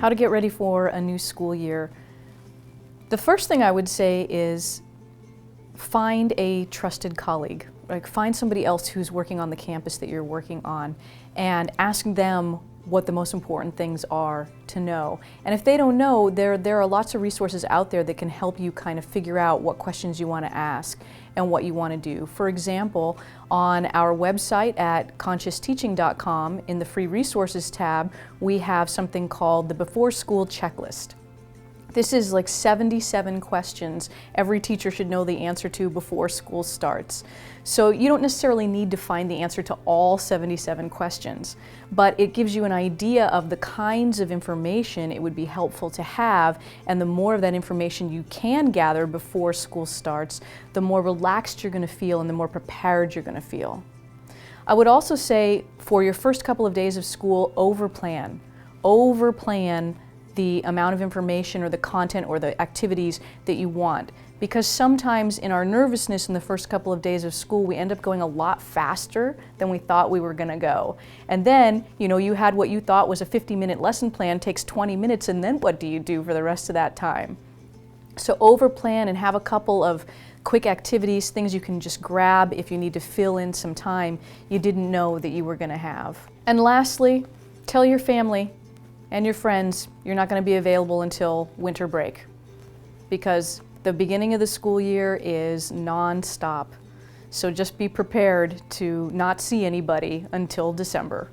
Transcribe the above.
How to get ready for a new school year. The first thing I would say is find a trusted colleague. Like, find somebody else who's working on the campus that you're working on and ask them what the most important things are to know. And if they don't know, there are lots of resources out there that can help you kind of figure out what questions you want to ask and what you want to do. For example, on our website at consciousteaching.com, in the free resources tab, we have something called the Before School Checklist. This is like 77 questions every teacher should know the answer to before school starts. So you don't necessarily need to find the answer to all 77 questions, but it gives you an idea of the kinds of information it would be helpful to have, and the more of that information you can gather before school starts, the more relaxed you're going to feel and the more prepared you're going to feel. I would also say, for your first couple of days of school, overplan. Overplan the amount of information or the content or the activities that you want. Because sometimes in our nervousness in the first couple of days of school, we end up going a lot faster than we thought we were gonna go. And then, you had what you thought was a 50-minute lesson plan, takes 20 minutes, and then what do you do for the rest of that time? So overplan and have a couple of quick activities, things you can just grab if you need to fill in some time you didn't know that you were gonna have. And lastly, tell your family and your friends you're not going to be available until winter break, because the beginning of the school year is non-stop. So just be prepared to not see anybody until December.